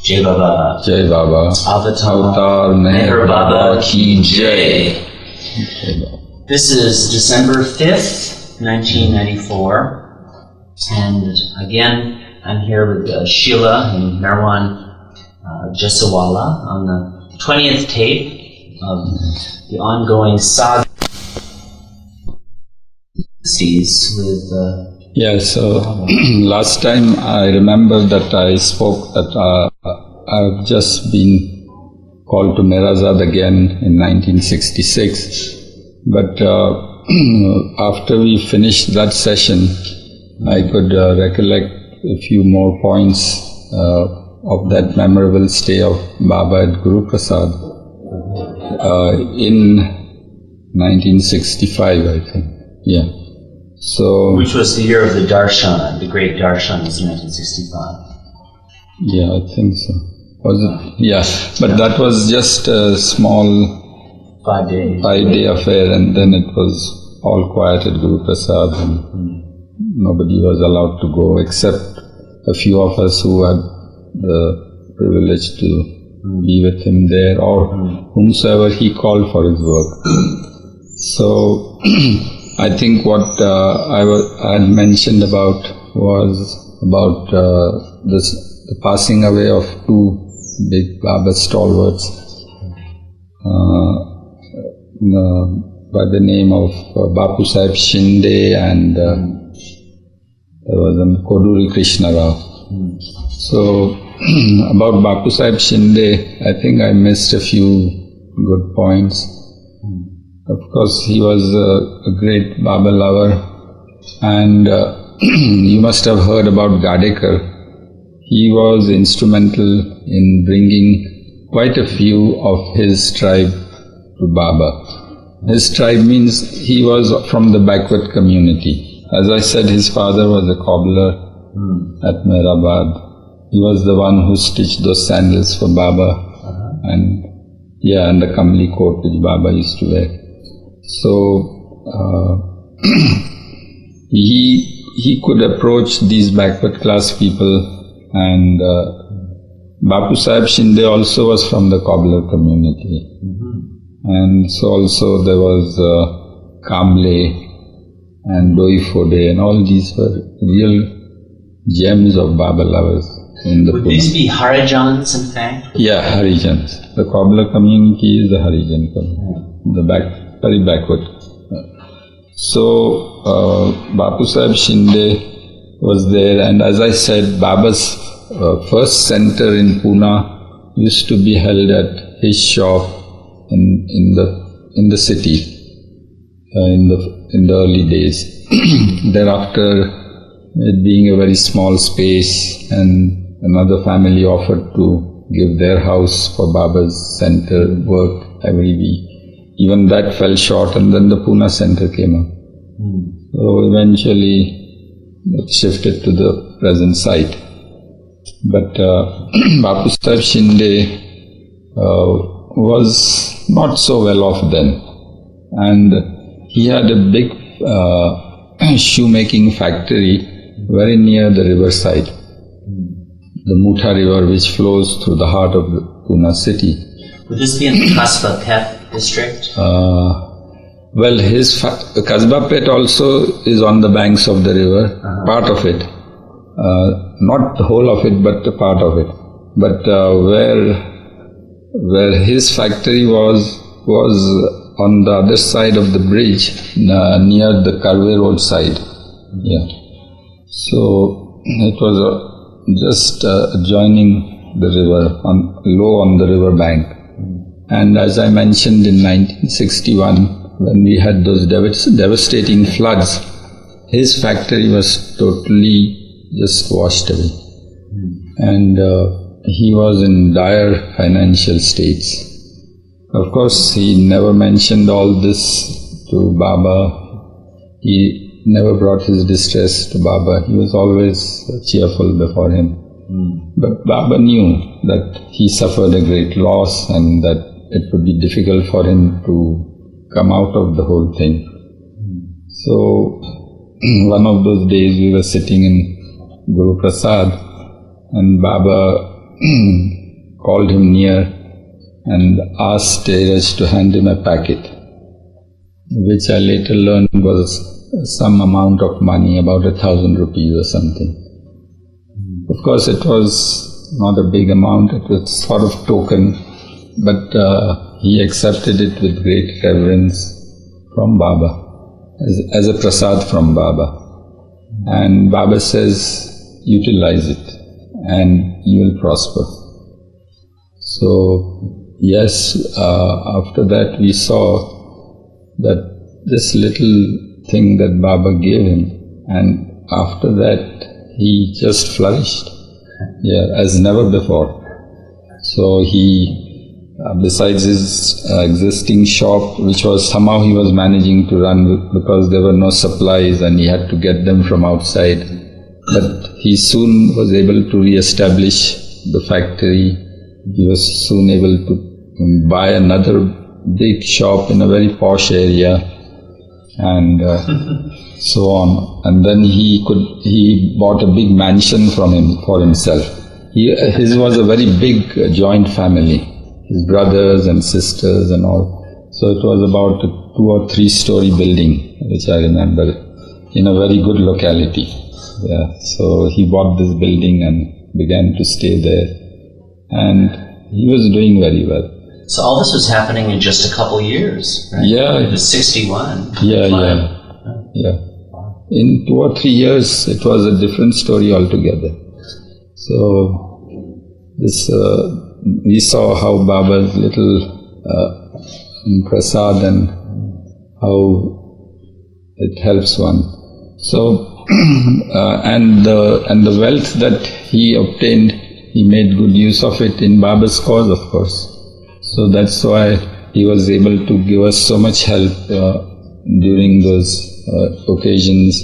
Jai Baba. Jai Baba. Avatar Meher Baba Ki Jai. This is December 5th, 1994. And again, I'm here with Sheila and Meherwan Jessawala on the 20th tape of the ongoing saga with so last time I remember that I spoke that I've just been called to Mirazad again in 1966, but after we finished that session I could recollect a few more points of that memorable stay of Baba at Guru Prasad in 1965, I think. Yeah. So, which was the year of the Darshan, the great Darshan was in 1965. Yeah, I think so. Was it? Yeah, but that was just a small 5-day affair, and then it was all quiet at Guru Prasad, and nobody was allowed to go except a few of us who had the privilege to be with him there, or whomsoever he called for his work. So I think what I had mentioned about was about the passing away of two big Baba stalwarts by the name of Bapu Sahib Shinde and there was Koduri Krishna Rao. So about Bapu Sahib Shinde, I think I missed a few good points. Of course, he was a great Baba lover, and you must have heard about Gadekar. He was instrumental in bringing quite a few of his tribe to Baba. His tribe means he was from the backward community. As I said, his father was a cobbler at Meherabad. He was the one who stitched those sandals for Baba, and the Kamli coat which Baba used to wear. So he could approach these backward class people, and Bapu Sahib Shinde also was from the cobbler community, and so also there was Kamble and Doi Fode, and all these were real gems of Baba lovers in the Pune. Would these be Harijans, in fact? Yeah, Harijans. The cobbler community is the Harijan community, very backward. So Bapu Sahib Shinde was there, and as I said, Baba's first center in Pune used to be held at his shop in the city in the early days. Thereafter, it being a very small space, and another family offered to give their house for Baba's center work every week. Even that fell short, and then the Pune center came up. So eventually it shifted to the present site. But Bapu Sahib Shinde was not so well off then, and he had a big shoemaking factory very near the riverside, the Mutha river, which flows through the heart of the Pune city. Would this be in the Kasba Peth district? Well, his Kasba Peth also is on the banks of the river, part of it. Not the whole of it, but a part of it. But where his factory was on the other side of the bridge, near the Karve Road side. Yeah. So it was just adjoining the river, low on the river bank. And as I mentioned, in 1961, when we had those devastating floods, his factory was totally just washed away. And he was in dire financial states. Of course, he never mentioned all this to Baba. He never brought his distress to Baba. He was always cheerful before him. But Baba knew that he suffered a great loss and that it would be difficult for him to come out of the whole thing. So one of those days we were sitting in Guru Prasad, and Baba called him near and asked Tejas to hand him a packet, which I later learned was some amount of money, about 1,000 rupees or something. Of course, it was not a big amount, it was sort of token, but he accepted it with great reverence from Baba, as a prasad from Baba. And Baba says, utilize it and you will prosper. So, yes, after that we saw that this little thing that Baba gave him, and after that he just flourished, as never before. So he, besides his existing shop, which was somehow he was managing to run because there were no supplies and he had to get them from outside, but he soon was able to re-establish the factory. He was soon able to buy another big shop in a very posh area, and so on. And then he bought a big mansion for himself. His was a very big joint family, his brothers and sisters and all. So it was about a 2 or 3 story building, which I remember, in a very good locality. So he bought this building and began to stay there, and he was doing very well. So all this was happening in just a couple years, right? Yeah. It was 61. Yeah. In 2 or 3 years, it was a different story altogether. So this we saw how Baba's little prasad and how it helps one. So and the wealth that he obtained, he made good use of it in Baba's cause, of course. So that's why he was able to give us so much help during those occasions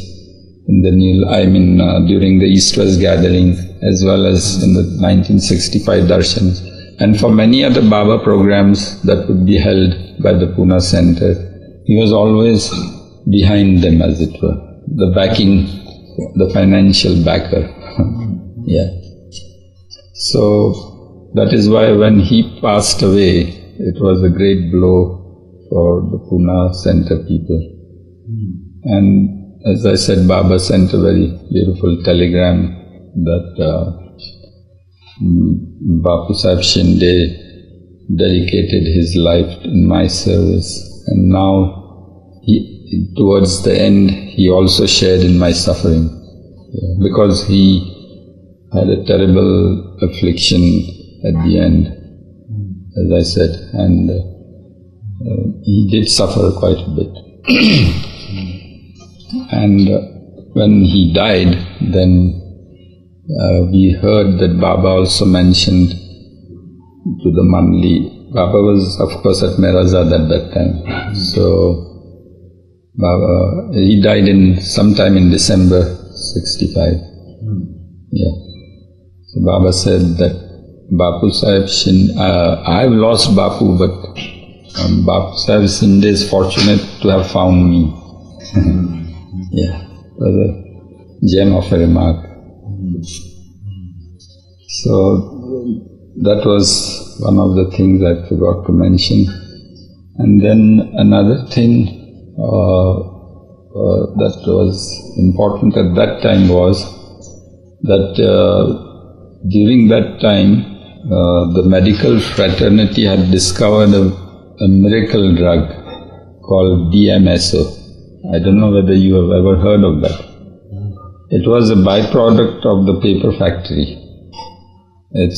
in the during the East-West gathering, as well as in the 1965 darshans, and for many other Baba programs that would be held by the Pune Center. He was always behind them, as it were, the backing, the financial backer. So that is why when he passed away, it was a great blow for the Pune Center people. And as I said, Baba sent a very beautiful telegram that Bapu Sahib Shinde dedicated his life in my service, and now towards the end he also shared in my suffering, because he had a terrible affliction at the end, as I said, and he did suffer quite a bit. And when he died, then we heard that Baba also mentioned to the Mandli. Baba was, of course, at Meherazad at that time. So Baba, he died sometime in December 65. So Baba said that Bapu Sahib Shinde, I've lost Bapu, but Bapu Sahib Shinde is fortunate to have found me. It was a gem of a remark. So that was one of the things I forgot to mention. And then another thing that was important at that time was that during that time the medical fraternity had discovered a miracle drug called DMSO. I don't know whether you have ever heard of that. It was a byproduct of the paper factory. It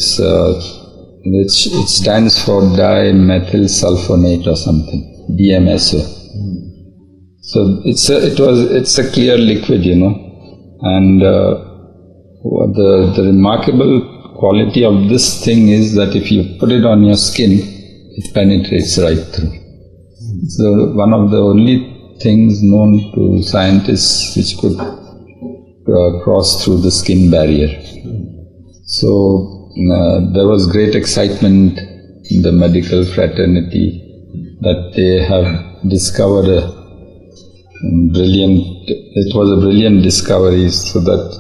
stands for dimethyl sulfonate or something, DMSO. So it's a clear liquid, and the remarkable quality of this thing is that if you put it on your skin, it penetrates right through. So one of the only things known to scientists which could cross through the skin barrier. So there was great excitement in the medical fraternity that they have discovered it was a brilliant discovery, so that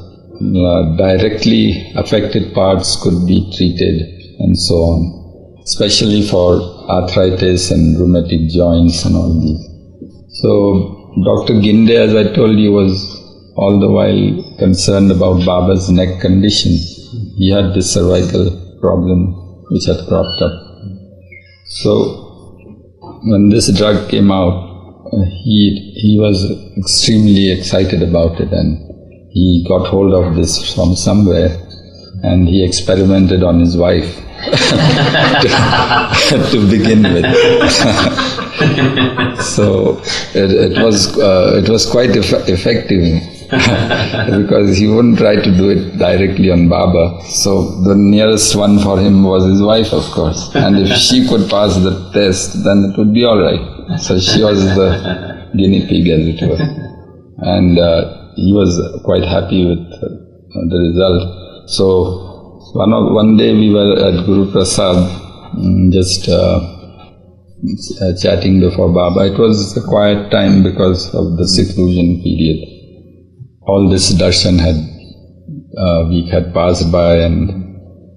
directly affected parts could be treated and so on, especially for arthritis and rheumatic joints and all these. So Dr. Ginde, as I told you, was all the while concerned about Baba's neck condition. He had this cervical problem which had cropped up. So when this drug came out, he was extremely excited about it, and he got hold of this from somewhere, and he experimented on his wife to begin with. So it was quite effective because he wouldn't try to do it directly on Baba. So the nearest one for him was his wife, of course. And if she could pass the test, then it would be all right. So she was the guinea pig, as it were. And he was quite happy with the result. So one day we were at Guru Prasad, just chatting before Baba. It was a quiet time because of the seclusion period. All this darshan week had passed by, and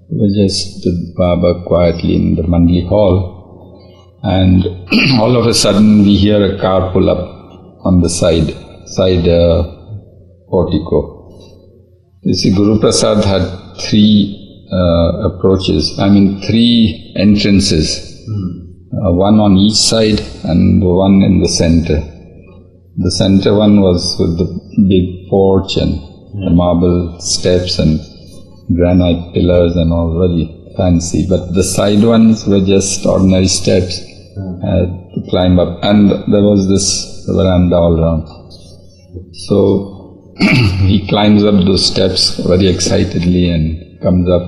we were just with Baba quietly in the Mandli hall. And all of a sudden we hear a car pull up on the side portico. You see, Guru Prasad had three entrances, one on each side and one in the center. The center one was with the big porch and the marble steps and granite pillars and all, very fancy. But the side ones were just ordinary steps to climb up, and there was this veranda all around. So he climbs up those steps very excitedly and comes up,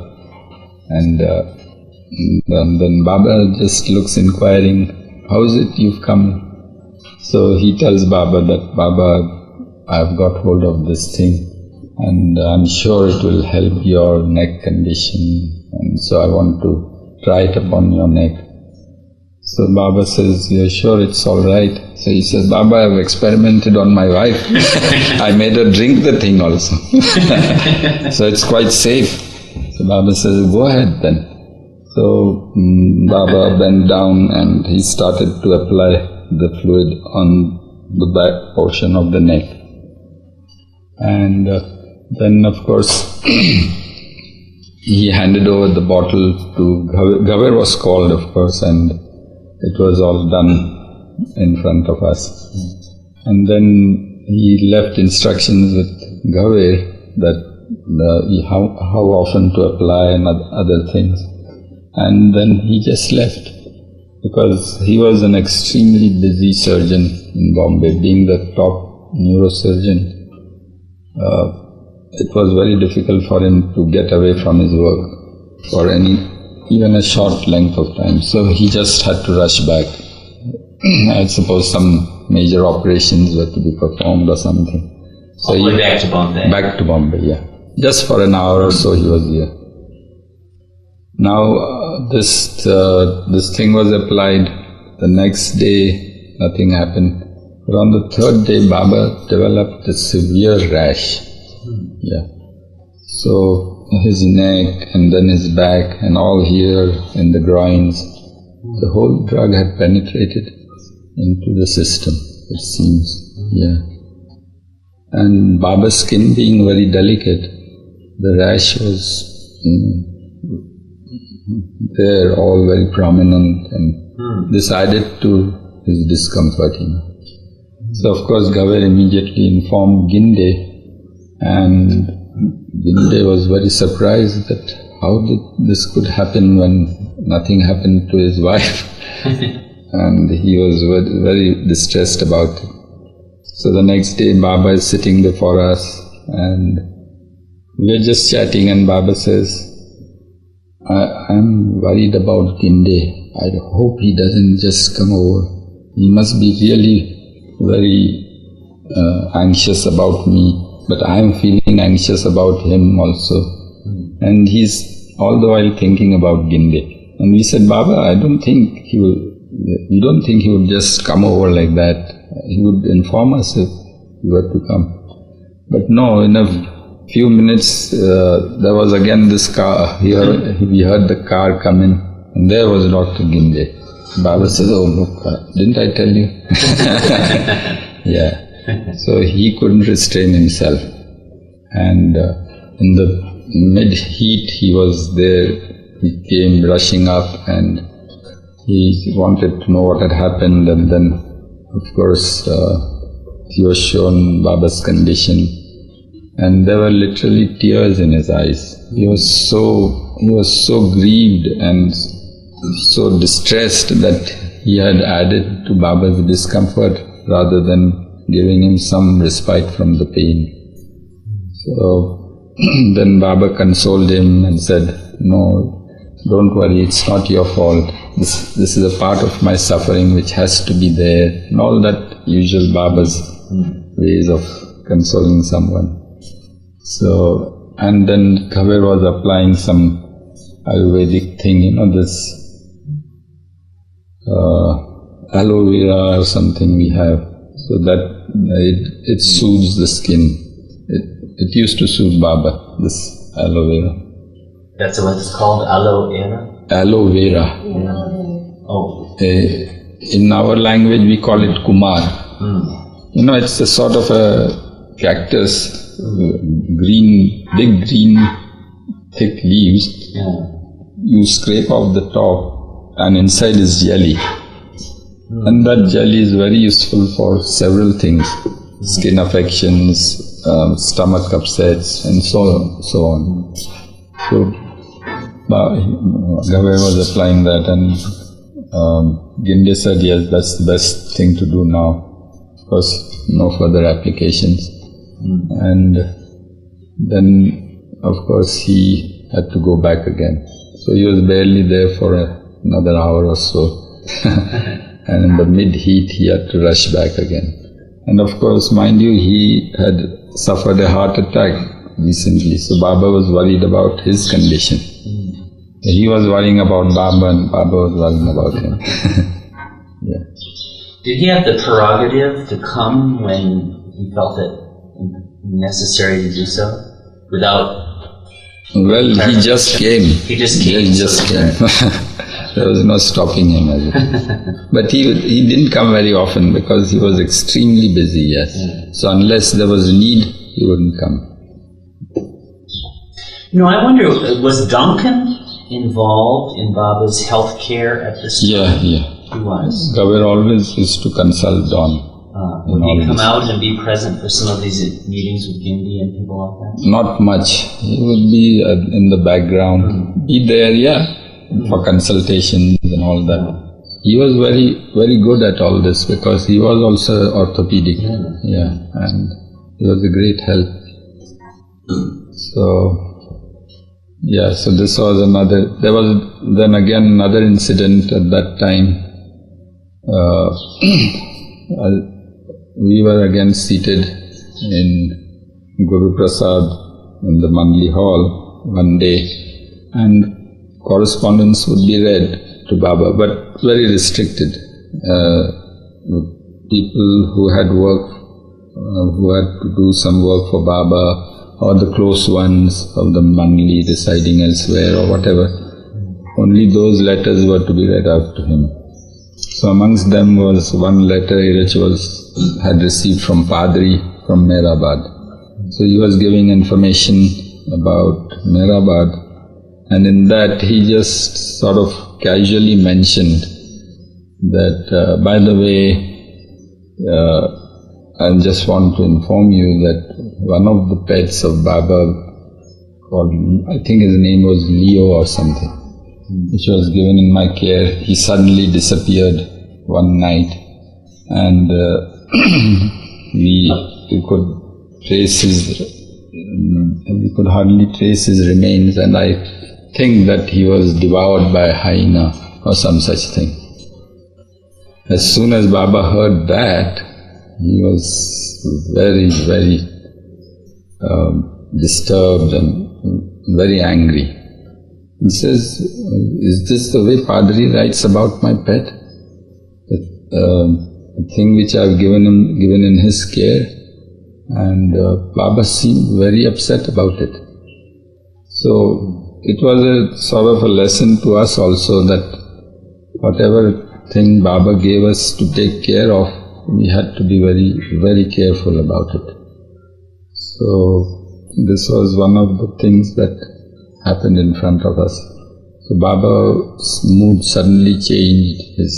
and then Baba just looks inquiring, "How is it you've come?" So he tells Baba that, "Baba, I've got hold of this thing, and I'm sure it will help your neck condition, and so I want to try it upon your neck." So Baba says, "You're sure it's all right?" So he says, "Baba, I've experimented on my wife. I made her drink the thing also." So it's quite safe. So Baba says, "Go ahead then." So Baba bent down and he started to apply the fluid on the back portion of the neck. And then, of course, he handed over the bottle to Ghaver was called, of course, and it was all done in front of us. And then he left instructions with Ghaver that how often to apply and other things. And then he just left, because he was an extremely busy surgeon in Bombay, being the top neurosurgeon. It was very difficult for him to get away from his work for even a short length of time. So he just had to rush back. I suppose some major operations were to be performed or something. So all the way back to Bombay? Back to Bombay, yeah. Just for an hour or so he was here. Now this thing was applied. The next day nothing happened. But on the third day Baba developed a severe rash. Yeah. So his neck and then his back and all here in the groins, the whole drug had penetrated into the system, it seems. Yeah. And Baba's skin being very delicate, the rash was there, all very prominent, and this added to his discomfort. So of course Ghaver immediately informed Ginde, and Ginde was very surprised that how this could happen when nothing happened to his wife. And he was very distressed about it. So the next day Baba is sitting before us, and we're just chatting, and Baba says, I'm worried about Ginde. I hope he doesn't just come over. He must be really very anxious about me, but I am feeling anxious about him also. And he's all the while thinking about Ginde. And we said, Baba, we don't think he would just come over like that. He would inform us if he were to come. But no, in a few minutes, there was again this car. Here we heard the car come in, and there was Dr. Ginde. Baba says, "Oh look, didn't I tell you?" Yeah. So he couldn't restrain himself, and in the mid-heat he was there. He came rushing up, and he wanted to know what had happened, and then, of course, he was shown Baba's condition, and there were literally tears in his eyes. He was so grieved and so distressed that he had added to Baba's discomfort rather than giving him some respite from the pain. So then Baba consoled him and said, "No, don't worry, it's not your fault. This is a part of my suffering which has to be there," and all that usual Baba's ways of consoling someone. So, and then Kabir was applying some Ayurvedic thing, this aloe vera or something we have, so that it soothes the skin. It used to soothe Baba, this aloe vera. That's what it's called, aloe vera? Aloe vera. Yeah. Oh. In our language we call it kumar. It's a sort of a cactus, big green, thick leaves. Yeah. You scrape off the top, and inside is jelly. And that jelly is very useful for several things: skin affections, stomach upsets, and so on. So Gavir was applying that, and Ginde said, "Yes, that's the best thing to do now." Of course, no further applications. And then, of course, he had to go back again. So he was barely there for another hour or so. And in the mid-heat, he had to rush back again. And of course, mind you, he had suffered a heart attack recently, so Baba was worried about his condition. He was worrying about Baba, and Baba was worrying about him. Yeah. Did he have the prerogative to come when he felt it necessary to do so? Well, he just came. He just came. He just came. There was no stopping him. But he didn't come very often because he was extremely busy, yes. So unless there was a need, he wouldn't come. I wonder, was Duncan involved in Baba's health care at this time? Yeah. He was. Gavir always used to consult Don. Would he come out and be present for some of these meetings with Gindi and people like that? Not much. He would be in the background, be there, for consultations and all that. He was very, very good at all this because he was also orthopedic. And he was a great help. So this was another. There was then again another incident at that time. We were again seated in Guru Prasad in the Mandli hall one day, and correspondence would be read to Baba, but very restricted. People who had work, who had to do some work for Baba, or the close ones of the Mandli residing elsewhere or whatever, only those letters were to be read out to him. So amongst them was one letter which had received from Padri from Meherabad. So he was giving information about Meherabad, and in that he just sort of casually mentioned that, by the way, I just want to inform you that one of the pets of Baba, called, I think his name was Leo or something, which was given in my care, he suddenly disappeared one night, and we could hardly trace his remains, and I think that he was devoured by a hyena or some such thing. As soon as Baba heard that, he was very, very disturbed and very angry. He says, "Is this the way Padri writes about my pet? The thing which I have given in his care? And Baba seemed very upset about it. So it was a sort of a lesson to us also that whatever thing Baba gave us to take care of, we had to be very, very careful about it. So this was one of the things that happened in front of us. So Baba's mood suddenly changed. His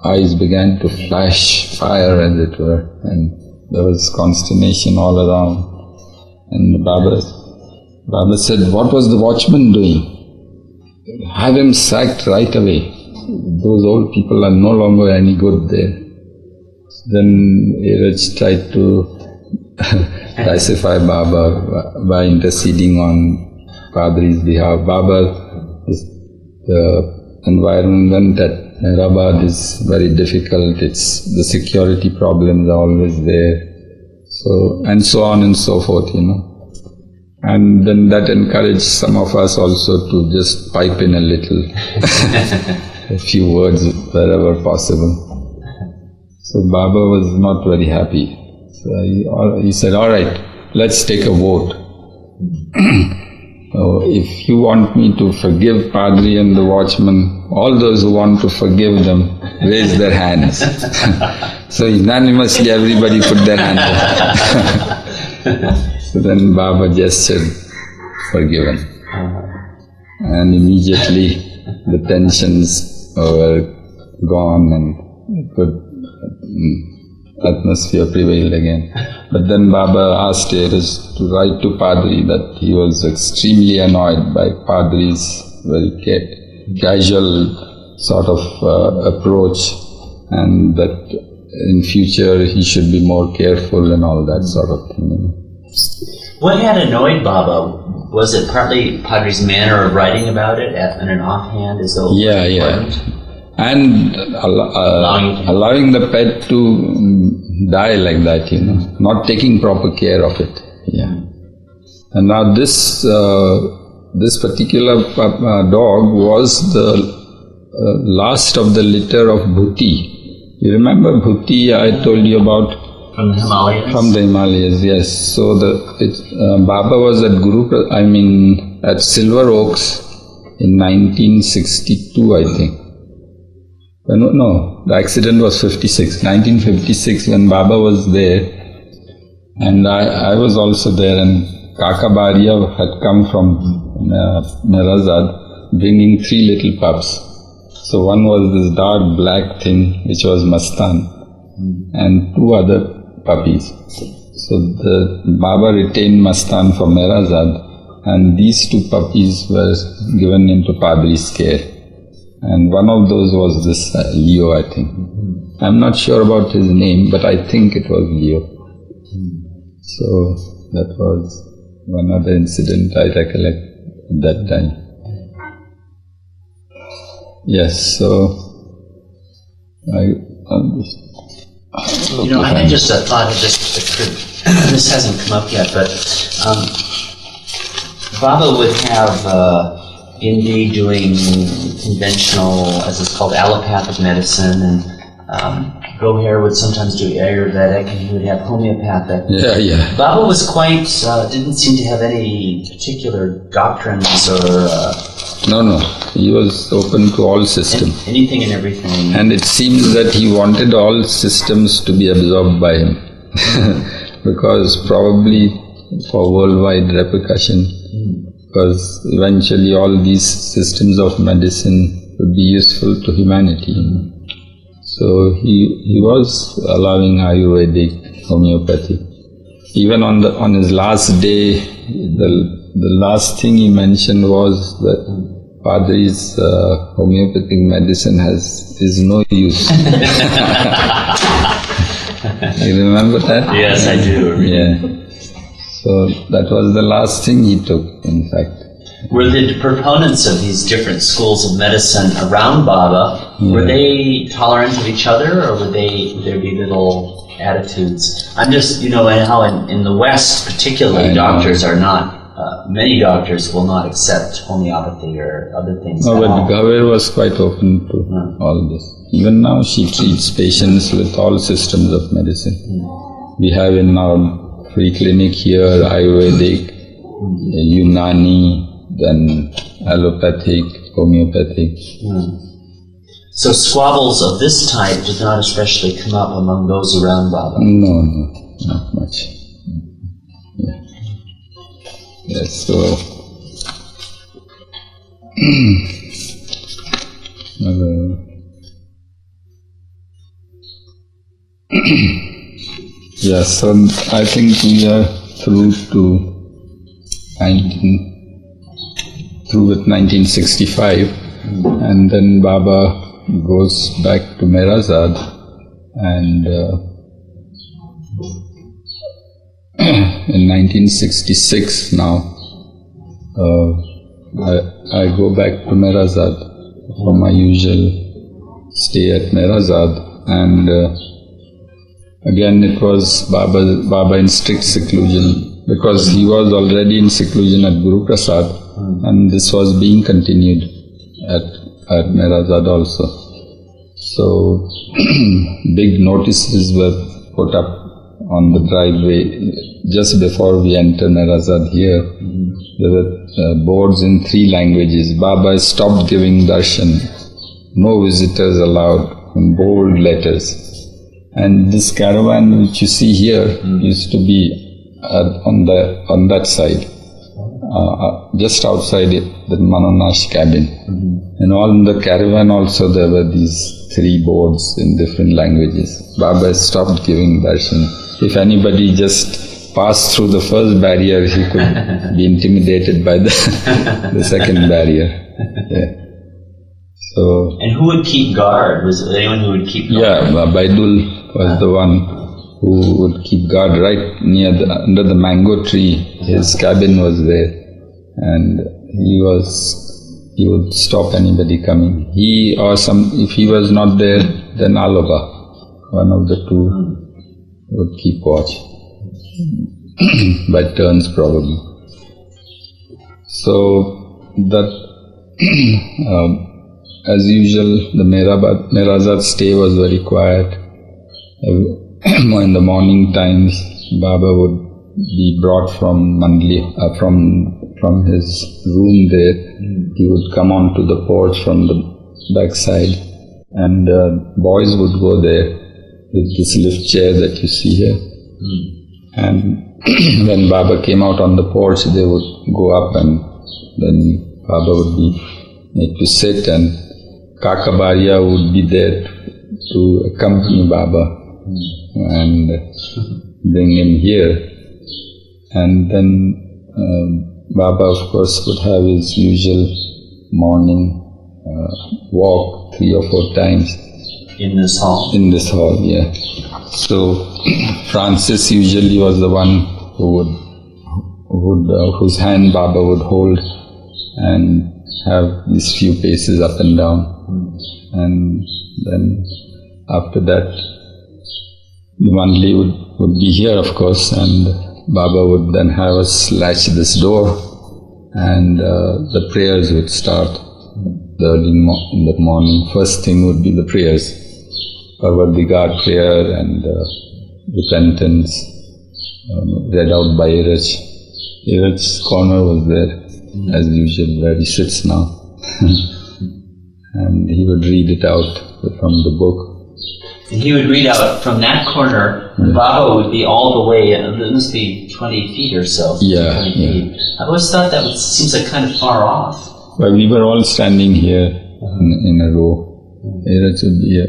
eyes began to flash fire, as it were, and there was consternation all around. And Baba said, "What was the watchman doing? Have him sacked right away. Those old people are no longer any good there." Then Iraj tried to pacify Baba by interceding on Padri's behalf. The environment at Meherabad is very difficult. The security problems are always there. So, and so on and so forth, And then that encouraged some of us also to just pipe in a little, a few words wherever possible. So Baba was not very happy. So he said, "All right, let's take a vote. If you want me to forgive Padri and the watchman, all those who want to forgive them, raise their hands." So unanimously everybody put their hands up. So then Baba gestured, "Forgiven." And immediately the tensions were gone and good atmosphere prevailed again. But then Baba asked Iraj to write to Padri that he was extremely annoyed by Padri's very casual sort of approach, and that in future he should be more careful and all that sort of thing. What had annoyed Baba? Was it partly Padri's manner of writing about it in an offhand as though it was important? And allowing the pet to die like that, not taking proper care of it. And now this particular dog was the last of the litter of Bhuti. You remember Bhuti I told you about? From the Himalayas? From the Himalayas, yes. So Baba was at Silver Oaks in 1962, I think. No, the accident was 1956 when Baba was there, and I was also there, and Kaka Baria had come from Merazad bringing 3 little pups. So one was this dark black thing which was Mastan, and 2 other puppies. So the Baba retained Mastan for Merazad, and these 2 puppies were given into Padri's care. And one of those was this Leo, I think. I'm not sure about his name, but I think it was Leo. So that was one other incident I recollect at that time. Yes, so I just thought it just occurred. This hasn't come up yet, but Baba would have Indi doing conventional, as it's called, allopathic medicine, and Goher would sometimes do Ayurvedic, and he would have homeopathic. Yeah. Baba was quite, didn't seem to have any particular doctrines or... No, he was open to all systems. Anything and everything. And it seems that he wanted all systems to be absorbed by him, because probably for worldwide repercussion. Because eventually all these systems of medicine would be useful to humanity. So he was allowing Ayurvedic, homeopathy. Even on his last day, the last thing he mentioned was that Padri's homeopathic medicine is no use. You remember that? Yes, I do. Yeah. So that was the last thing he took, in fact. Were the proponents of these different schools of medicine around Baba, were they tolerant of each other, or would there be little attitudes? I'm just, how in the West particularly, doctors are not, many doctors will not accept homeopathy or other things. No, but Goher was quite open to all this. Even now she treats patients with all systems of medicine. We have in our free clinic here, Ayurvedic, Unani, then allopathic, homeopathic. So squabbles of this type did not especially come up among those around Baba? No, not much. Yeah. Yes, so yeah, so I think we are through with 1965, and then Baba goes back to Meherazad, and in 1966 now, I go back to Meherazad for my usual stay at Meherazad, and again it was Baba in strict seclusion, because he was already in seclusion at Guru Prasad, and this was being continued at Meherazad also. So big notices were put up on the driveway just before we enter Meherazad here. There were boards in 3 languages. Baba stopped giving darshan. No visitors allowed, in bold letters. And this caravan which you see here used to be on that side, just outside the Manonash cabin. And on the caravan also there were these 3 boards in different languages. Baba stopped giving darshan. If anybody just passed through the first barrier, he could be intimidated by the second barrier. Yeah. So. And who would keep guard? Was there anyone who would keep guard? Yeah, Baidul was the one who would keep guard right near under the mango tree. His cabin was there, and he would stop anybody coming. He or if he was not there, then Aloba, one of the 2, would keep watch. By turns probably. So that as usual, the Meherazad stay was very quiet. In the morning times, Baba would be brought from Mandli, from his room there. He would come onto the porch from the backside, and boys would go there with this lift chair that you see here. And when Baba came out on the porch, they would go up, and then Baba would be made to sit, and Kakabaria would be there to accompany Baba and bring him here. And then Baba, of course, would have his usual morning walk 3 or 4 times. In this hall? In this hall, yeah. So Francis usually was the one whose hand Baba would hold and have these few paces up and down. And then after that, the Mandli would be here, of course, and Baba would then have us latch this door, and the prayers would start early in the morning. First thing would be the prayers, Parvardigar prayer and repentance, read out by Iraj. Iraj's corner was there, as usual, where he sits now. And he would read it out from the book. He would read out from that corner. Yeah. Baba would be all the way, it must be 20 feet or so. Yeah, 20 feet. I always thought that seems like kind of far off. Well, we were all standing here in a row. Iraj would be a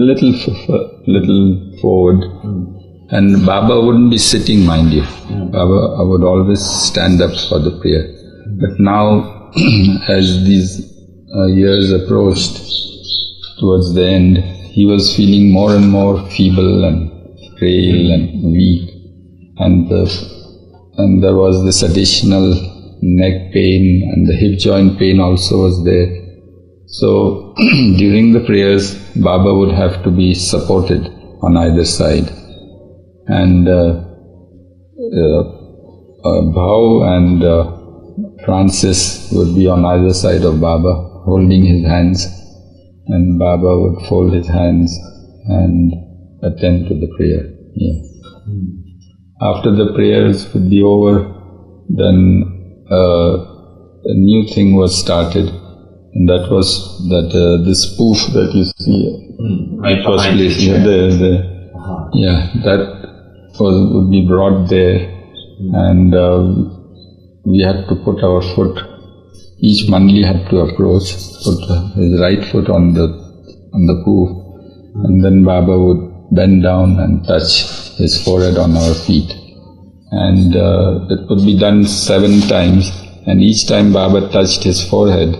little forward. And Baba wouldn't be sitting, mind you. Baba would always stand up for the prayer. But now, as these years approached towards the end, he was feeling more and more feeble and frail and weak, and there was this additional neck pain, and the hip joint pain also was there. So during the prayers, Baba would have to be supported on either side, and Bhau and Francis would be on either side of Baba, holding his hands, and Baba would fold his hands and attend to the prayer. Yeah. after the prayers would be over, then a new thing was started, and that was that this spoof that you see, right it was behind placed. you. That would be brought there, and we had to put our foot. Each Mandli had to approach, put his right foot on the poof, and then Baba would bend down and touch his forehead on our feet. And it would be done 7 times, and each time Baba touched his forehead,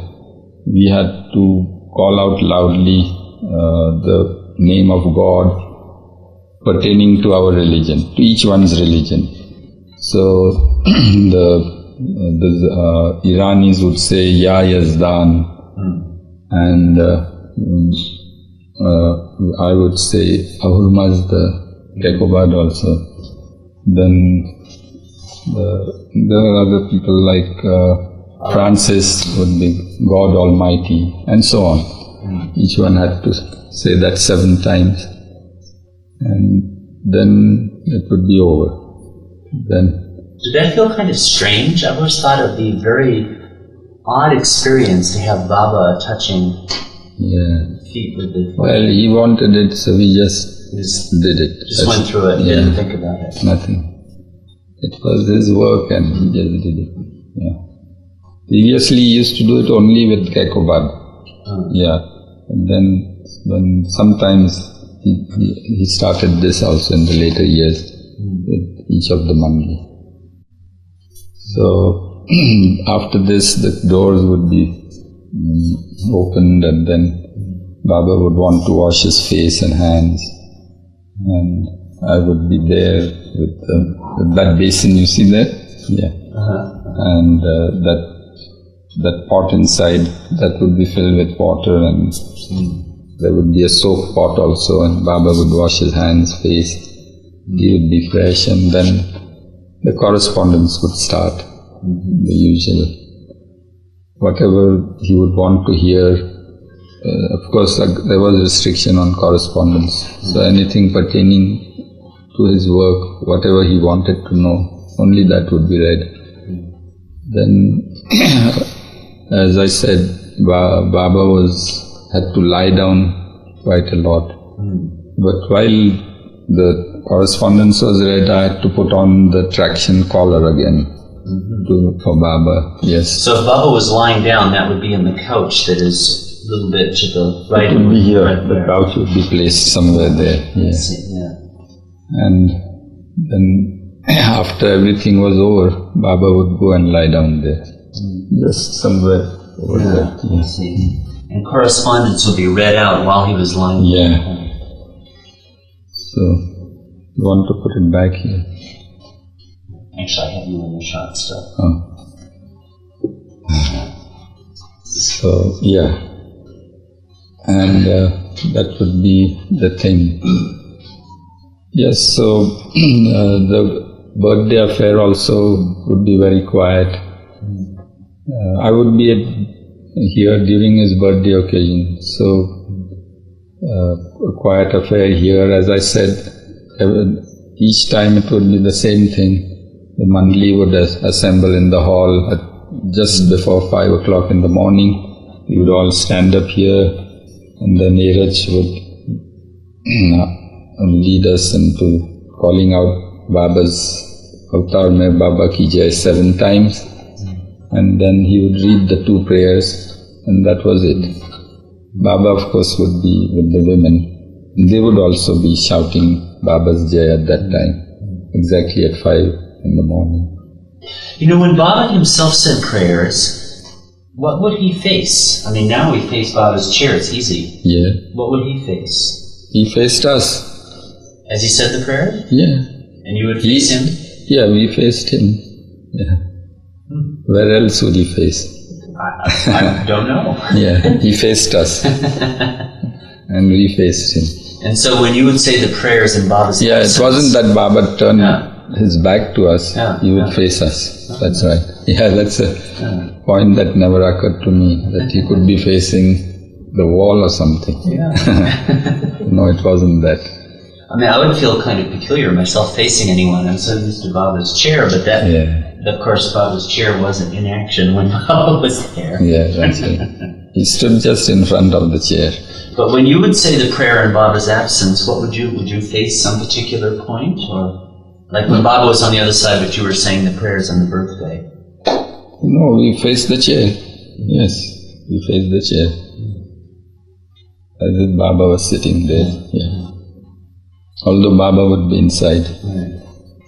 we had to call out loudly the name of God pertaining to our religion, to each one's religion. So the Iranis would say Ya Yazdan, and I would say Ahurmaz, the Kekobad also. Then there are other people like Francis would be God Almighty, and so on. Each one had to say that 7 times, and then it would be over. Then. Did that feel kind of strange? I always thought it would be a very odd experience to have Baba touching feet with the forehead. Well, he wanted it, so we just did it. Just went through it and didn't think about it. Nothing. It was his work and he just did it. Yeah. Previously he used to do it only with Kekobad. And then when sometimes he started this also in the later years with each of the Mandli. So after this the doors would be opened, and then Baba would want to wash his face and hands, and I would be there with that basin you see there, and that pot inside that would be filled with water, and there would be a soap pot also, and Baba would wash his hands, face, he would be fresh, and then the correspondence would start, the usual. Whatever he would want to hear. Of course, there was restriction on correspondence, so anything pertaining to his work, whatever he wanted to know, only that would be read. Then, as I said, Baba had to lie down quite a lot. But while the correspondence was read, I had to put on the traction collar again for Baba. Yes. So if Baba was lying down, that would be in the couch that is a little bit to the right. It would be here. The couch would be placed somewhere there. And then after everything was over, Baba would go and lie down there. Just somewhere over there. I see. And correspondence would be read out while he was lying down. So, you want to put it back here? Actually, I have you in the shot still. So, and that would be the thing. Yes, so the birthday affair also would be very quiet. I would be here during his birthday occasion, so a quiet affair here. As I said, each time it would be the same thing. The Mandli would assemble in the hall at just before 5 o'clock in the morning. We would all stand up here, and then Neeraj would lead us into calling out Baba's Avatar Mein Baba Ki Jai 7 times, and then he would read the 2 prayers, and that was it. Baba, of course, would be with the women. They would also be shouting Baba's Jai at that time, exactly at 5 in the morning. You know, when Baba himself said prayers, what would he face? I mean, now we face Baba's chair, it's easy. Yeah. What would he face? He faced us. As he said the prayer? Yeah. And you would face him? Yeah, we faced him. Yeah. Where else would he face? I don't know. Yeah, he faced us. And we faced him. And so when you would say the prayers in Baba's presence, it wasn't that Baba turned his back to us, he would face us. That's right. Yeah, that's a point that never occurred to me, that he could be facing the wall or something. Yeah. No, it wasn't that. I mean, I would feel kind of peculiar myself facing anyone. I'm so used to Baba's chair, but that, of course, Baba's chair wasn't in action when Baba was there. Yeah, that's right. He stood just in front of the chair. But when you would say the prayer in Baba's absence, what would you face some particular point? Or like when Baba was on the other side, but you were saying the prayers on the birthday? No, we faced the chair. Yes, we faced the chair. As if Baba was sitting there. Yeah. Although Baba would be inside. Right.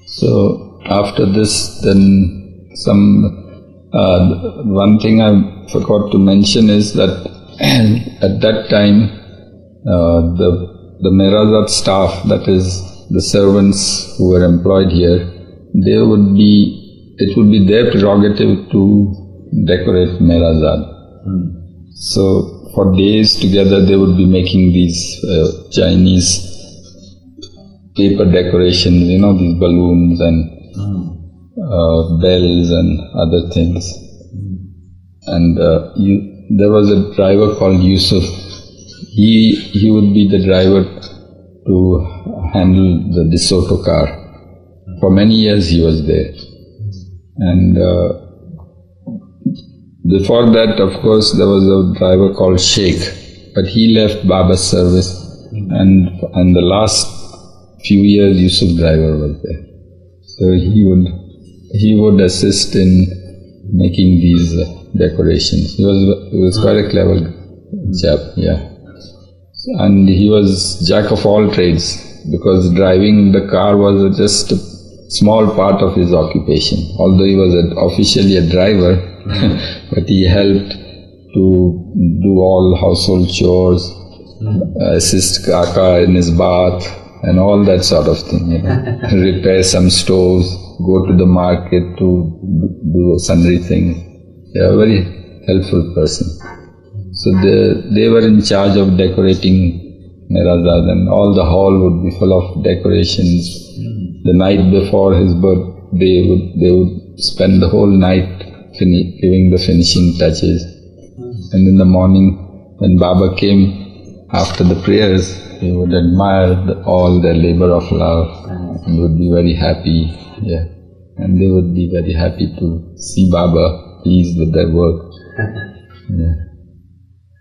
So after this, then one thing I forgot to mention is that at that time, the Meherazad staff, that is the servants who were employed here, it would be their prerogative to decorate Meherazad. So for days together they would be making these Chinese paper decorations, these balloons and bells and other things. And there was a driver called Yusuf. He would be the driver to handle the DeSoto car. For many years he was there. And before that, of course, there was a driver called Sheikh, but he left Baba's service, and the last few years Yusuf driver was there. So he would assist in making these decorations. He was quite a clever chap, yeah. And he was jack of all trades, because driving the car was just a small part of his occupation. Although he was officially a driver, but he helped to do all household chores, assist Kaka in his bath, and all that sort of thing. Repair some stoves, go to the market to do sundry things. Yeah, a very helpful person. So they were in charge of decorating Meherazad, and all the hall would be full of decorations. The night before his birthday, they would spend the whole night giving the finishing touches. And in the morning, when Baba came after the prayers, he would admire all their labor of love and would be very happy. Yeah, and they would be very happy to see Baba pleased with their work. Yeah.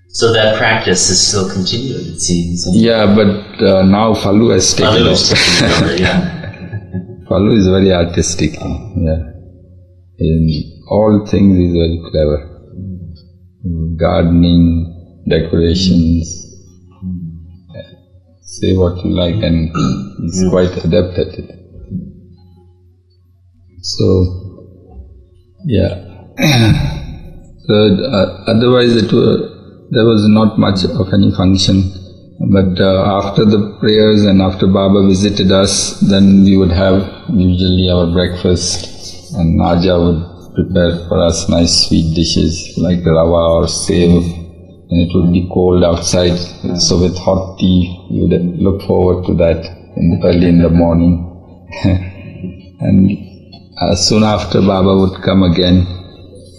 So that practice is still continued, it seems. Yeah, but now Falu has taken over. Yeah. Falu is very artistic. Yeah. In all things he is very clever. Gardening, decorations, say what you like, and he's quite adept at it. So, yeah. So, otherwise there was not much of any function. But after the prayers and after Baba visited us, then we would have usually our breakfast, and Naja would prepare for us nice sweet dishes like rava or sev, and it would be cold outside. So with hot tea, we would look forward to that early in the morning. And soon after, Baba would come again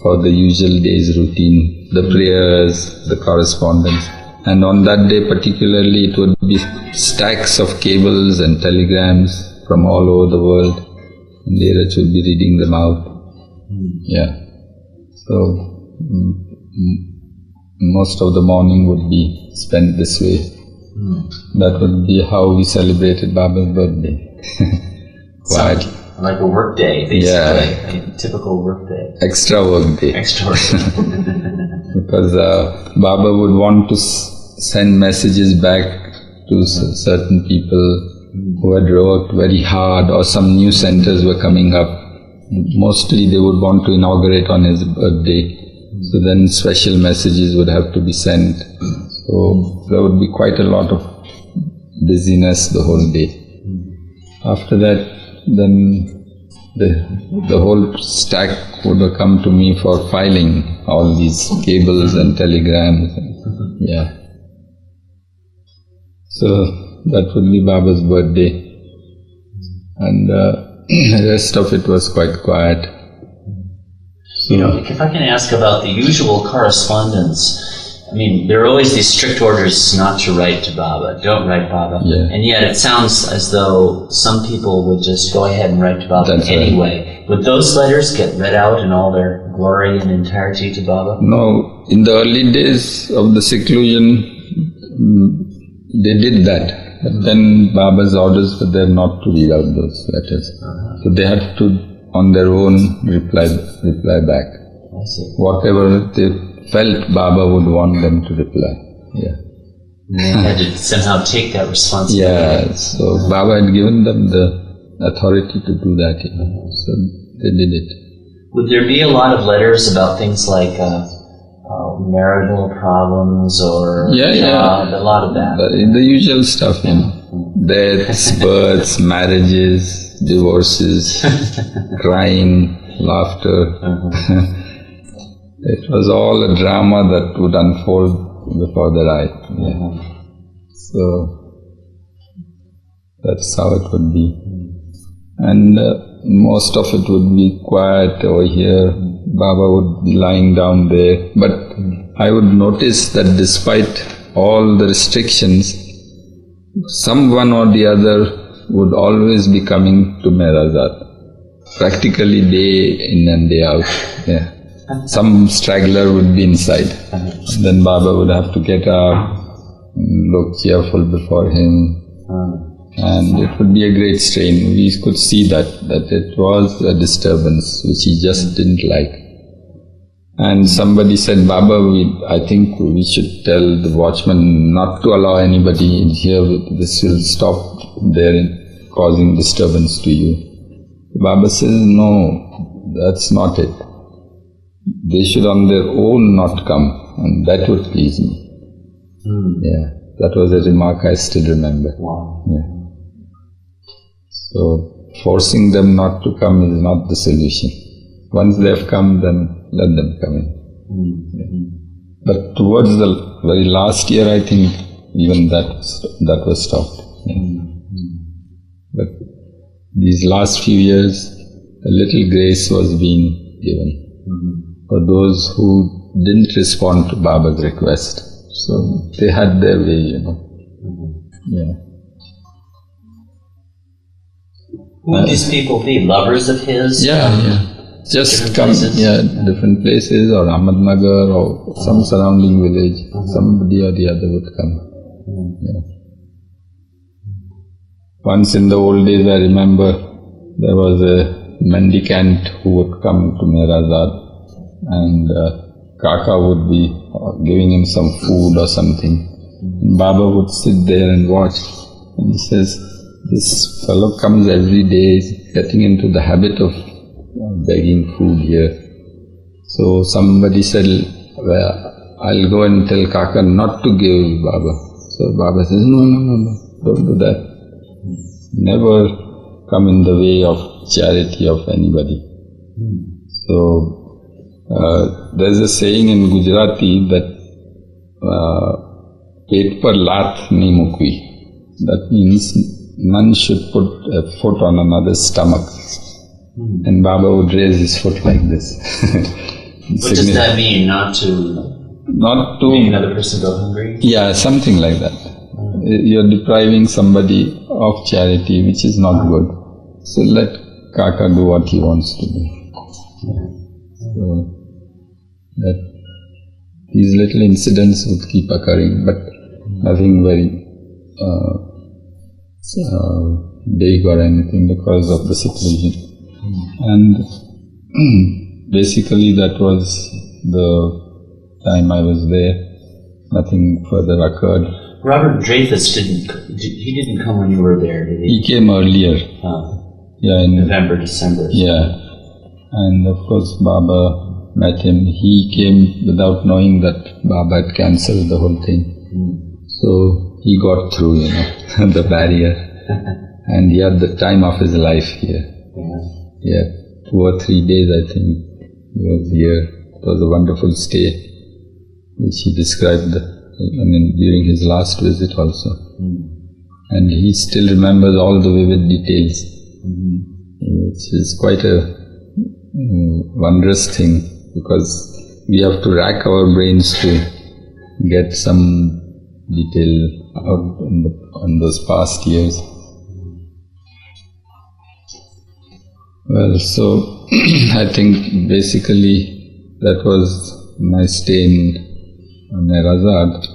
for the usual day's routine, the prayers, the correspondence. And on that day particularly, it would be stacks of cables and telegrams from all over the world, and Dheeraj would be reading them out. Yeah. So most of the morning would be spent this way. That would be how we celebrated Baba's birthday. Quiet. Like a work day, basically. Yeah. A typical work day. Extra work day. Extra work day. Because Baba would want to send messages back to certain people who had worked very hard, or some new centers were coming up. Mostly they would want to inaugurate on his birthday. So then special messages would have to be sent. So there would be quite a lot of busyness the whole day. After that, then the whole stack would come to me for filing all these cables and telegrams. Yeah. So that would be Baba's birthday. And the rest of it was quite quiet. So, if I can ask about the usual correspondence I mean, there are always these strict orders not to write to Baba, don't write Baba. Yeah. And yet it sounds as though some people would just go ahead and write to Baba anyway. Right. Would those letters get read out in all their glory and entirety to Baba? No, in the early days of the seclusion, they did that. But then Baba's orders were there not to read out those letters. So they had to, on their own, reply back. I see. Whatever they felt Baba would want them to reply. Yeah. And they had to somehow take that responsibility. Yeah, so Baba had given them the authority to do that, so they did it. Would there be a lot of letters about things like marital problems or a lot of that? The usual stuff, deaths, births, marriages, divorces, crying, laughter. It was all a drama that would unfold before their eyes. Yeah. So that's how it would be. And most of it would be quiet over here. Baba would be lying down there. But I would notice that despite all the restrictions, someone or the other would always be coming to Meherazad. Practically day in and day out. Yeah. Some straggler would be inside. Then Baba would have to get up, look cheerful before him. And it would be a great strain. We could see that it was a disturbance which he just didn't like. And somebody said, Baba, I think we should tell the watchman not to allow anybody in here. This will stop their causing disturbance to you. Baba says, no, that's not it. They should on their own not come, and that would please me. Yeah, that was a remark I still remember. Wow. Yeah. So, forcing them not to come is not the solution. Once they have come, then let them come in. But towards the very last year, I think even that was stopped. Yeah. But these last few years, a little grace was being given for those who didn't respond to Baba's request. So they had their way, Yeah. Who would these people be? Lovers of his? Yeah. Just different come, places? Different places, or Ahmednagar, or some surrounding village. Somebody or the other would come. Yeah. Once in the old days, I remember there was a mendicant who would come to Meherazad, and Kaka would be giving him some food or something. And Baba would sit there and watch. And he says, this fellow comes every day, he's getting into the habit of begging food here. So somebody said, well, I'll go and tell Kaka not to give Baba. So Baba says, no, don't do that. Never come in the way of charity of anybody. So there's a saying in Gujarati that pet par lat nahi mukvi. That means none should put a foot on another's stomach. And Baba would raise his foot like this. What does that mean? Not to make another person go hungry? Yeah, something like that. You're depriving somebody of charity, which is not good. So let Kaka do what he wants to do. So that these little incidents would keep occurring, but nothing very big or anything because of the seclusion. And basically that was the time I was there. Nothing further occurred. Robert Dreyfus didn't come when you were there, did he? He came earlier. Yeah, in November, December. Yeah. And of course Baba met him. He came without knowing that Baba had cancelled the whole thing. So he got through, the barrier. And he had the time of his life here. Yeah, 2 or 3 days I think he was here. It was a wonderful stay, which he described during his last visit also. And he still remembers all the vivid details, which is quite a wondrous thing, because we have to rack our brains to get some detail out on those past years. Well, so I think basically that was my stay in Meherazad.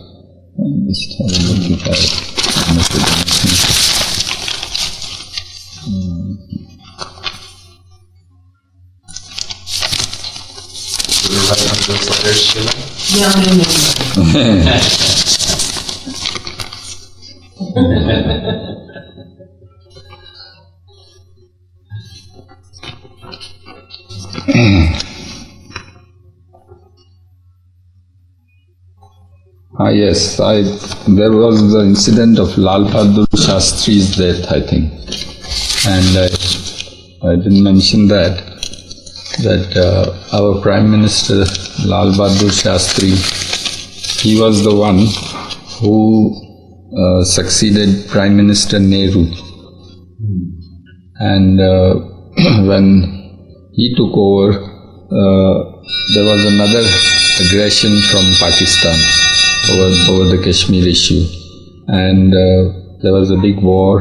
Just have a look if I missed anything. Did you write one of those letters, Sheila? Yes, there was the incident of Lal Bahadur Shastri's death, I think, and I didn't mention that our Prime Minister Lal Bahadur Shastri, he was the one who succeeded Prime Minister Nehru, and when he took over, there was another aggression from Pakistan over the Kashmir issue, and there was a big war,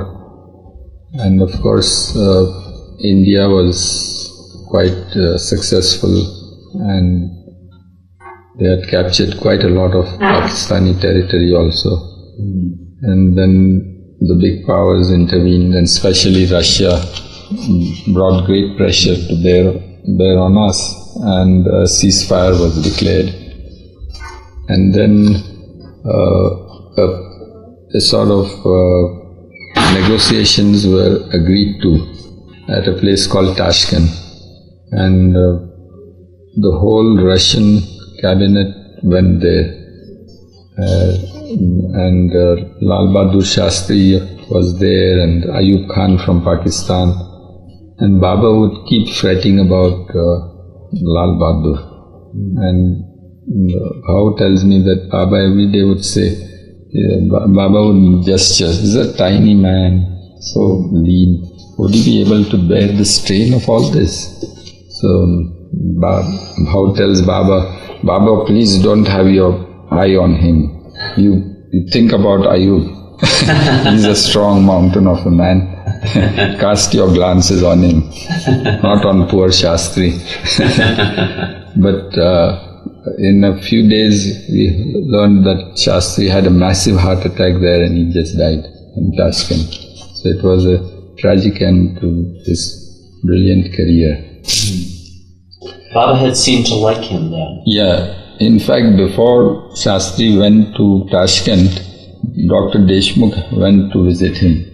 and of course India was quite successful, and they had captured quite a lot of Pakistani territory also. And then the big powers intervened, and especially Russia brought great pressure to bear on us, and a ceasefire was declared. And then a sort of negotiations were agreed to at a place called Tashkent, and the whole Russian cabinet went there, and Lal Bahadur Shastri was there, and Ayub Khan from Pakistan, and Baba would keep fretting about Lal Bahadur, and Bhau tells me that Baba every day would say, Baba would gesture, he's a tiny man, so lean, would he be able to bear the strain of all this? So Bhau tells Baba, please don't have your eye on him, you think about Ayub, he's a strong mountain of a man, cast your glances on him, not on poor Shastri. But in a few days we learned that Shastri had a massive heart attack there, and he just died in Tashkent. So it was a tragic end to his brilliant career. Baba had seemed to like him then. Yeah, in fact before Shastri went to Tashkent, Dr. Deshmukh went to visit him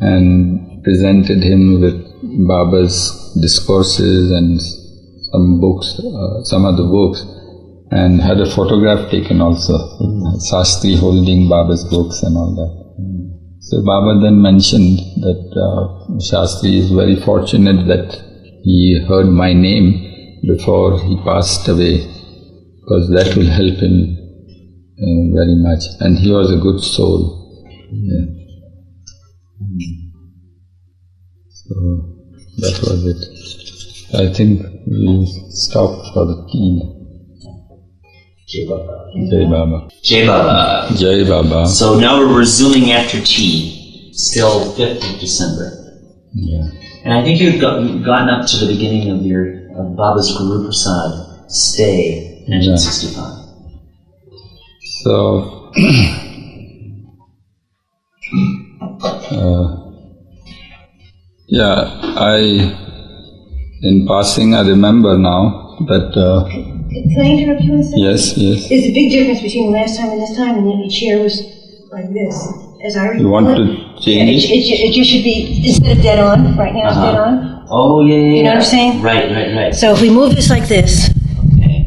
and presented him with Baba's discourses and some books, some other books, and had a photograph taken also, Shastri holding Baba's books and all that. So Baba then mentioned that Shastri is very fortunate that he heard my name before he passed away, because that will help him very much, and he was a good soul. Yeah. So that was it. I think we'll stop for the tea. Jai Baba. Jai Baba. Jai Baba. Jai Baba. So now we're resuming after tea, still 5th of December. Yeah. And I think you'd gotten up to the beginning of Baba's Guru Prasad stay in 1965. So, in passing, I remember now that... Can I interrupt you one second? Yes. There's a big difference between last time and this time, and then the chair was like this, as I remember. You want to change it? It just should be, instead of dead on, right now it's dead on. Oh, yeah. You know what I'm saying? Right. So if we move this like this, Okay.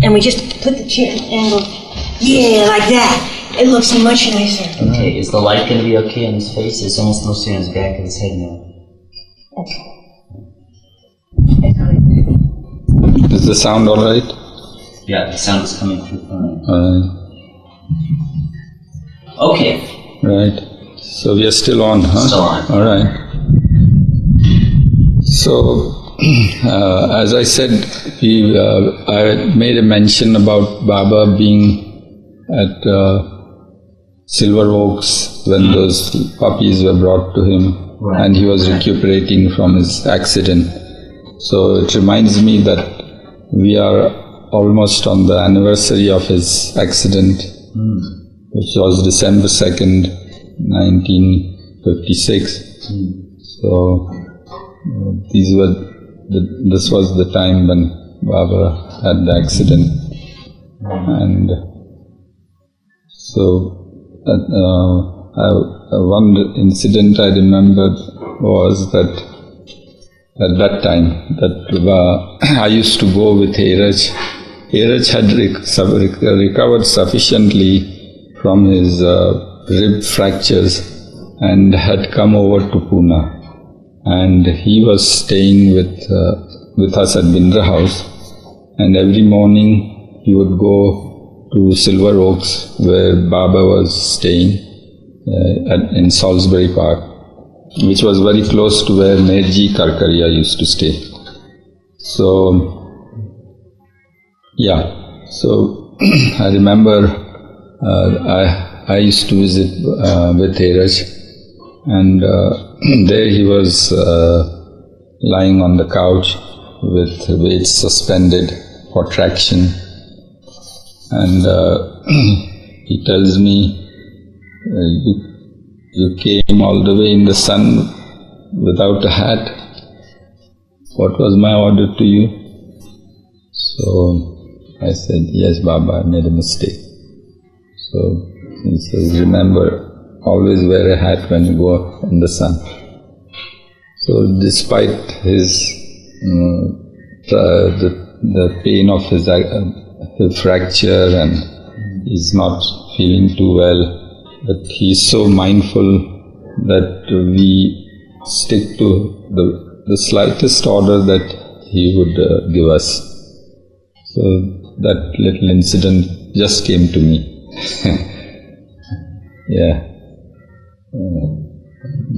and we just put the chair angle, like that, it looks much nicer. Okay, is the light going to be okay on his face? It's almost mostly on his back of his head now. Okay. Is the sound all right? Yeah, the sound is coming through fine. Okay. Right. So we are still on, huh? Still on. All right. So as I said, I made a mention about Baba being at Silver Oaks when those puppies were brought to him, and he was recuperating from his accident. So it reminds me that we are almost on the anniversary of his accident, which was December 2nd, 1956. So this was the time when Baba had the accident. And so one incident I remember was that at that time that I used to go with Heeraj. Heeraj had recovered sufficiently from his rib fractures and had come over to Pune. And he was staying with us at Bindra House. And every morning he would go to Silver Oaks, where Baba was staying in Salisbury Park, which was very close to where Nerji Karkaria used to stay. So, so I remember I used to visit with Heeraj, and there he was lying on the couch with weights suspended for traction. And he tells me, you came all the way in the sun without a hat. What was my order to you? So I said, yes, Baba, I made a mistake. So he says, remember, always wear a hat when you go in the sun. So despite his the pain of his fracture, and he's not feeling too well, but he's so mindful that we stick to the slightest order that he would give us. So that little incident just came to me.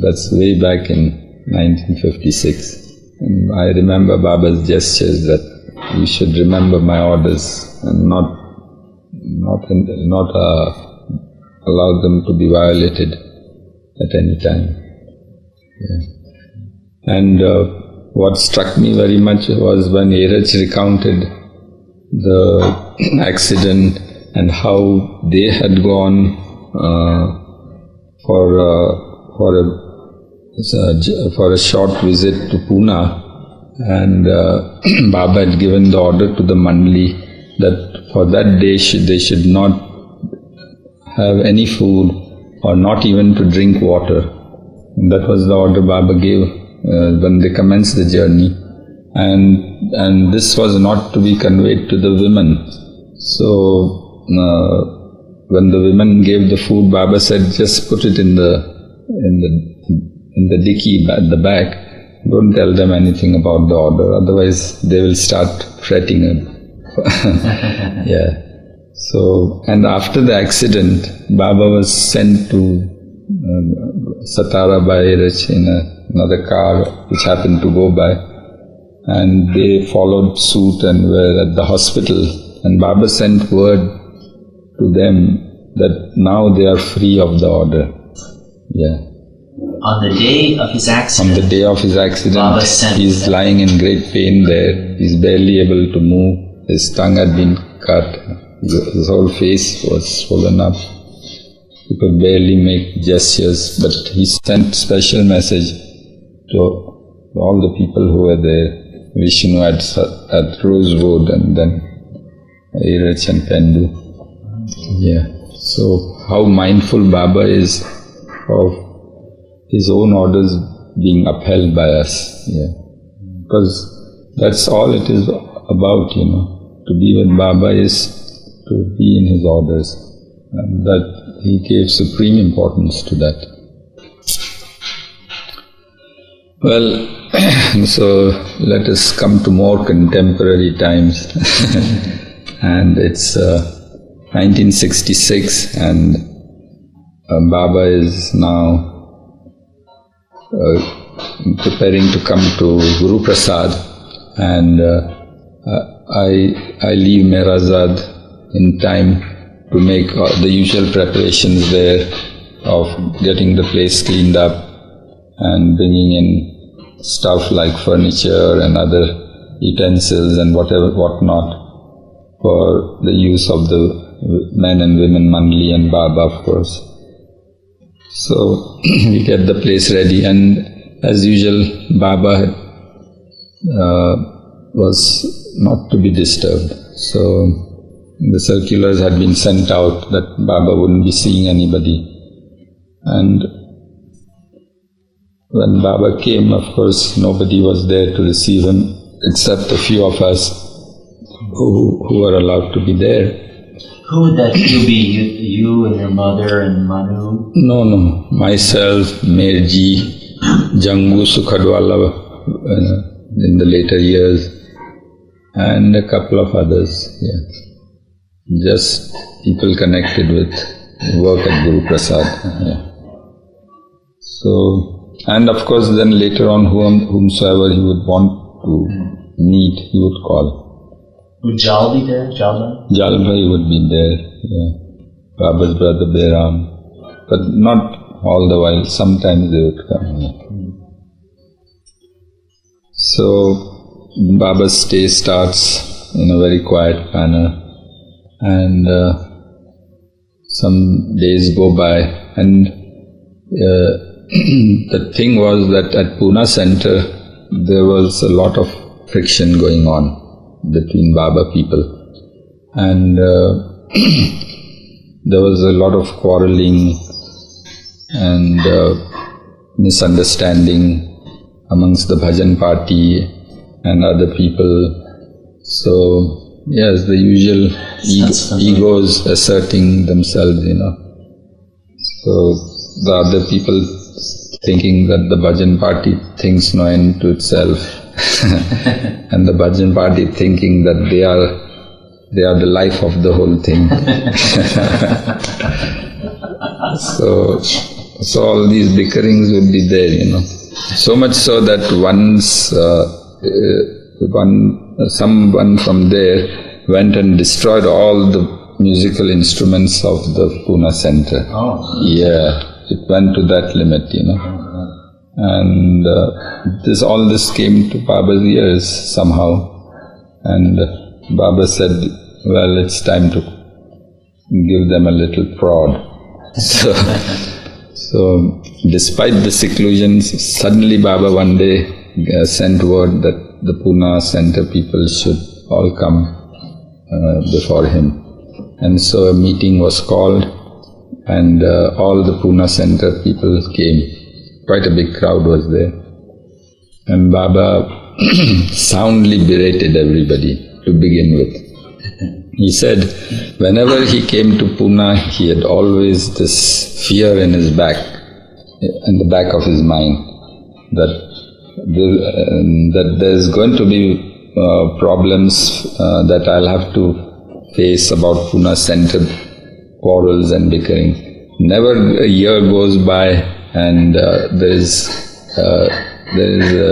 That's way back in 1956. And I remember Baba's gestures that you should remember my orders and not allow them to be violated at any time. And what struck me very much was when Heeraj recounted the accident and how they had gone for a short visit to Pune, and Baba had given the order to the Mandali that for that day they should not have any food or not even to drink water. And that was the order Baba gave when they commenced the journey. And this was not to be conveyed to the women. So when the women gave the food, Baba said, just put it in the dicky at the back. Don't tell them anything about the order, otherwise they will start fretting. So, and after the accident, Baba was sent to Satara by Heeraj in another car which happened to go by, and they followed suit and were at the hospital, and Baba sent word to them that now they are free of the order. On the day of his accident? On the day of his accident, he's lying in great pain there. He's barely able to move. His tongue had been cut. His whole face was swollen up. He could barely make gestures, but he sent special message to all the people who were there. Vishnu at Rosewood, and then Heeraj and Pendu. So how mindful Baba is of his own orders being upheld by us. Because that's all it is about, To be with Baba is to be in his orders. And that he gave supreme importance to that. Well, so let us come to more contemporary times. And it's 1966, and Baba is now preparing to come to Guru Prasad and I leave Mehrazad in time to make the usual preparations there of getting the place cleaned up and bringing in stuff like furniture and other utensils and whatnot for the use of the men and women, Mandli and Baba, of course. So we get the place ready, and as usual, Baba was not to be disturbed. So the circulars had been sent out that Baba wouldn't be seeing anybody. And when Baba came, of course, nobody was there to receive him except a few of us who were allowed to be there. Who would that few be? You and your mother and Manu? No, myself, Meherji, Jangu Sukhadwala in the later years, and a couple of others. Yeah. Just people connected with work at Guru Prasad. Yeah. So, and of course then later on whomsoever he would want to meet, he would call. Would Jal be there? Jalbhai would be there, yeah. Baba's brother Behram. But not all the while, sometimes they would come. Yeah. So Baba's stay starts in a very quiet manner, and some days go by, and the thing was that at Pune Center there was a lot of friction going on between Baba people, and there was a lot of quarreling and misunderstanding amongst the bhajan party and other people. So yes, the usual egos asserting themselves, So the other people thinking that the bhajan party thinks no end to itself, and the bhajan party thinking that they are the life of the whole thing. So all these bickerings would be there, So much so that once someone from there went and destroyed all the musical instruments of the Pune Center. Oh. Yeah, it went to that limit, And all this came to Baba's ears somehow, and Baba said, well, it's time to give them a little prod. So despite the seclusions, suddenly Baba one day sent word that the Pune Center people should all come before him. And so a meeting was called, and all the Pune Center people came. Quite a big crowd was there. And Baba soundly berated everybody to begin with. He said whenever he came to Pune, he had always this fear in his back, in the back of his mind, that there's going to be problems that I'll have to face about Pune Center quarrels and bickering. Never a year goes by and there is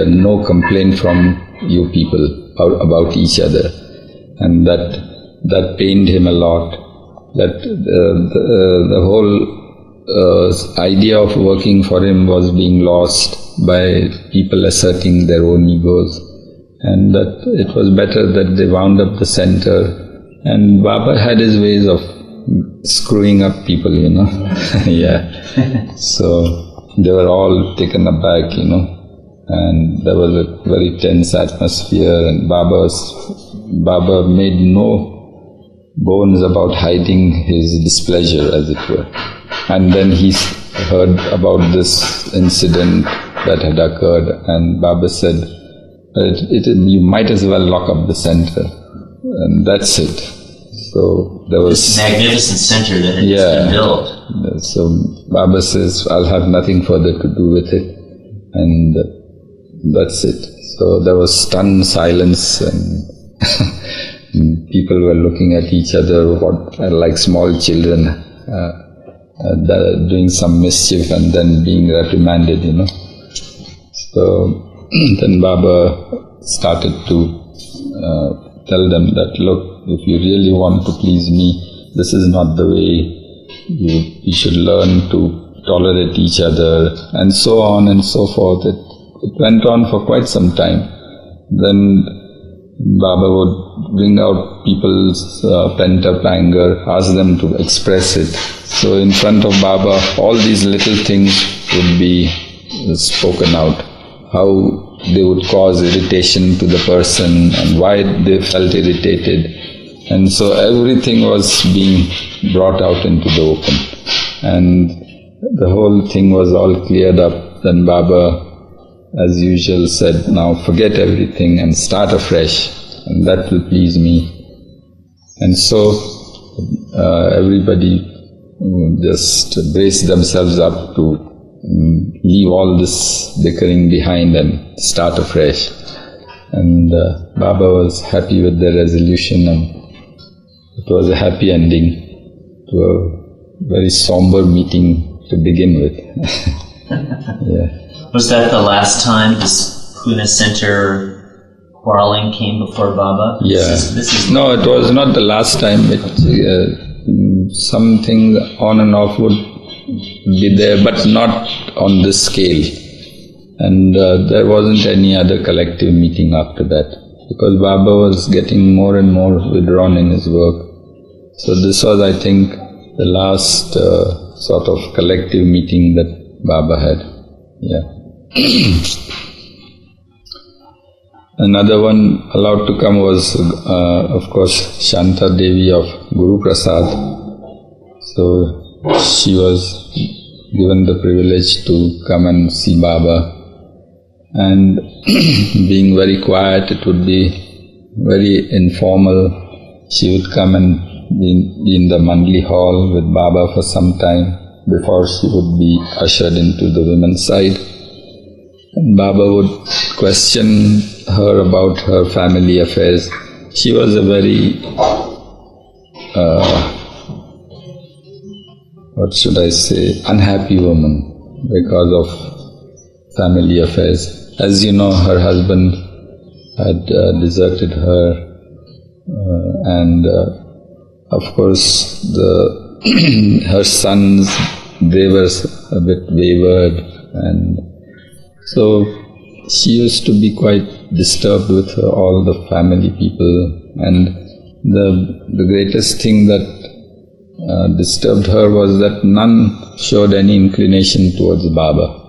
no complaint from you people about each other, and that pained him a lot. That the whole idea of working for him was being lost by people asserting their own egos, and that it was better that they wound up the center. And Baba had his ways of screwing up people, Yeah. So they were all taken aback, and there was a very tense atmosphere, and Baba made no bones about hiding his displeasure, as it were. And then he heard about this incident that had occurred, and Baba said, you might as well lock up the center, and that's it. So there was this magnificent center that had just been built. So Baba says, I'll have nothing further to do with it, and that's it. So there was stunned silence, and people were looking at each other like small children doing some mischief and then being reprimanded, So then Baba started to tell them that, look, if you really want to please me, this is not the way. You should learn to tolerate each other, and so on and so forth. It went on for quite some time. Then Baba would bring out people's pent-up anger, ask them to express it. So in front of Baba, all these little things would be spoken out. How they would cause irritation to the person and why they felt irritated. And so everything was being brought out into the open. And the whole thing was all cleared up. Then Baba, as usual, said, now forget everything and start afresh, and that will please me. And so everybody just braced themselves up to leave all this bickering behind and start afresh. And Baba was happy with the resolution, and it was a happy ending to a very somber meeting to begin with. Yeah. Was that the last time this Pune Center quarreling came before Baba? Yeah. This is No, it was not the last time. Something on and off would be there, but not on this scale. And there wasn't any other collective meeting after that, because Baba was getting more and more withdrawn in his work. So this was, I think, the last sort of collective meeting that Baba had. Yeah. Another one allowed to come was, of course, Shanta Devi of Guru Prasad. So she was given the privilege to come and see Baba. And being very quiet, it would be very informal. She would come and be in the Mandli hall with Baba for some time before she would be ushered into the women's side. And Baba would question her about her family affairs. She was a very, unhappy woman because of family affairs. As you know, her husband had deserted her, and of course her sons, they were a bit wayward, and so she used to be quite disturbed with all the family people. And the greatest thing that disturbed her was that none showed any inclination towards Baba.